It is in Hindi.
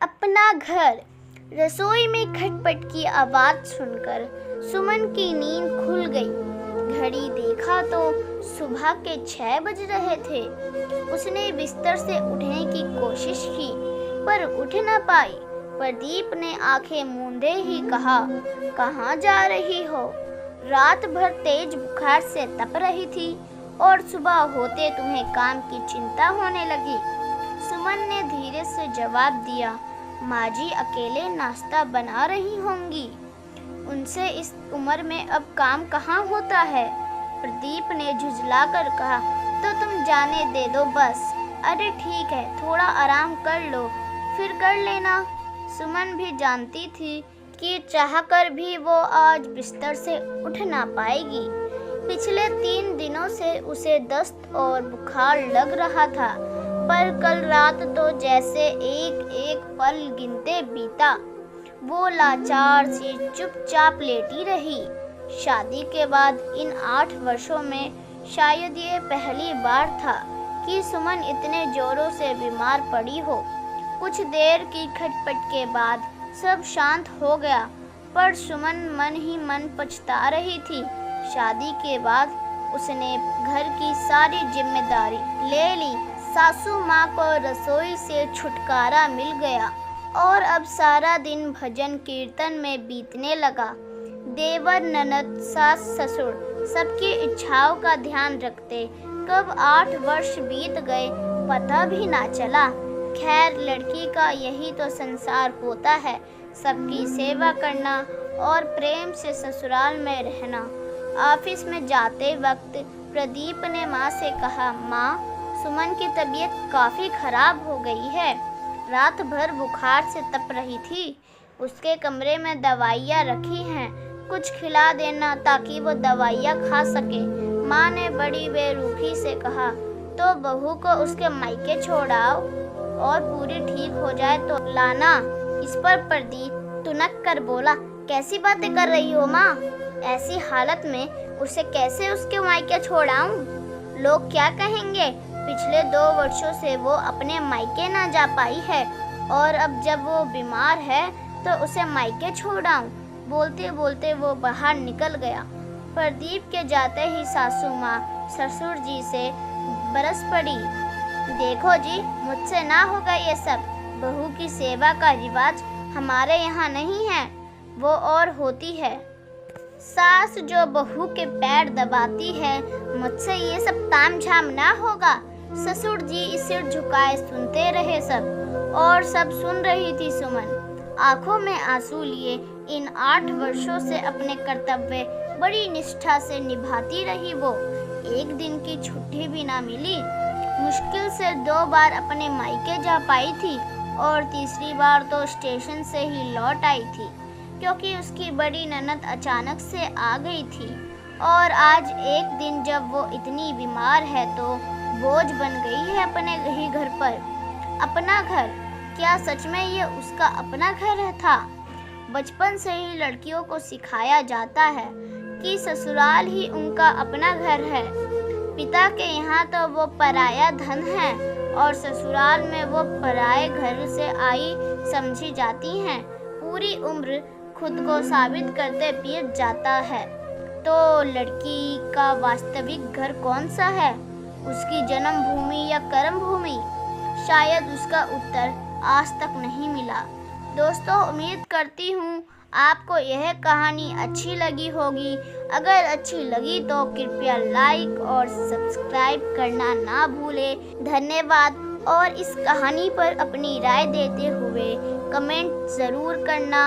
अपना घर। रसोई में खटपट की आवाज़ सुनकर सुमन की नींद खुल गई। घड़ी देखा तो सुबह के 6 बज रहे थे। उसने बिस्तर से उठने की कोशिश की पर उठ न पाई। प्रदीप ने आंखें मूंदे ही कहा, कहाँ जा रही हो? रात भर तेज बुखार से तप रही थी और सुबह होते तुम्हें काम की चिंता होने लगी। सुमन ने धीरे से जवाब दिया, माँ जी अकेले नाश्ता बना रही होंगी, उनसे इस उम्र में अब काम कहाँ होता है। प्रदीप ने झुंझलाकर कहा, तो तुम जाने दे दो बस। अरे ठीक है, थोड़ा आराम कर लो, फिर कर लेना। सुमन भी जानती थी कि चाहकर भी वो आज बिस्तर से उठ ना पाएगी। पिछले 3 दिनों से उसे दस्त और बुखार लग रहा था, पर कल रात तो जैसे एक एक पल गिनते बीता। वो लाचार सी चुपचाप लेटी रही। शादी के बाद इन 8 वर्षों में शायद ये पहली बार था कि सुमन इतने जोरों से बीमार पड़ी हो। कुछ देर की खटपट के बाद सब शांत हो गया, पर सुमन मन ही मन पछता रही थी। शादी के बाद उसने घर की सारी जिम्मेदारी ले ली। सासू माँ को रसोई से छुटकारा मिल गया और अब सारा दिन भजन कीर्तन में बीतने लगा। देवर, ननद, सास, ससुर सबकी इच्छाओं का ध्यान रखते कब 8 वर्ष बीत गए पता भी ना चला। खैर, लड़की का यही तो संसार होता है, सबकी सेवा करना और प्रेम से ससुराल में रहना। ऑफिस में जाते वक्त प्रदीप ने माँ से कहा, माँ सुमन की तबीयत काफ़ी खराब हो गई है, रात भर बुखार से तप रही थी। उसके कमरे में दवाइयाँ रखी हैं, कुछ खिला देना ताकि वो दवाइयाँ खा सके। माँ ने बड़ी बेरुखी से कहा, तो बहू को उसके मायके छोड़ाओ और पूरी ठीक हो जाए तो लाना। इस पर प्रदीप तुनक कर बोला, कैसी बातें कर रही हो माँ? ऐसी हालत में उसे कैसे उसके मायके छोड़ाऊं? लोग क्या कहेंगे? पिछले 2 वर्षों से वो अपने मायके ना जा पाई है और अब जब वो बीमार है तो उसे मायके छोड़ाऊं? बोलते बोलते वो बाहर निकल गया। प्रदीप के जाते ही सासू माँ ससुर जी से बरस पड़ी, देखो जी, मुझसे ना होगा ये सब। बहू की सेवा का रिवाज हमारे यहाँ नहीं है, वो और होती है। सास जो बहू के पैर दबाती है, मुझसे ये सब तामझाम ना होगा। ससुर जी सिर झुकाए सुनते रहे सब, और सब सुन रही थी सुमन। आंखों में आंसू लिए इन 8 वर्षों से अपने कर्तव्य बड़ी निष्ठा से निभाती रही वो। एक दिन की छुट्टी भी ना मिली। मुश्किल से 2 बार अपने मायके जा पाई थी और तीसरी बार तो स्टेशन से ही लौट आई थी, क्योंकि उसकी बड़ी ननद अचानक से आ गई थी। और आज एक दिन जब वो इतनी बीमार है तो बोझ बन गई है अपने ही घर पर। अपना घर, क्या सच में ये उसका अपना घर था? बचपन से ही लड़कियों को सिखाया जाता है कि ससुराल ही उनका अपना घर है। पिता के यहाँ तो वो पराया धन है और ससुराल में वो पराये घर से आई समझी जाती हैं। पूरी उम्र खुद को साबित करते बीत जाता है। तो लड़की का वास्तविक घर कौन सा है? उसकी जन्मभूमि या कर्म भूमि? शायद उसका उत्तर आज तक नहीं मिला। दोस्तों, उम्मीद करती हूँ आपको यह कहानी अच्छी लगी होगी। अगर अच्छी लगी तो कृपया लाइक और सब्सक्राइब करना ना भूलें। धन्यवाद। और इस कहानी पर अपनी राय देते हुए कमेंट ज़रूर करना।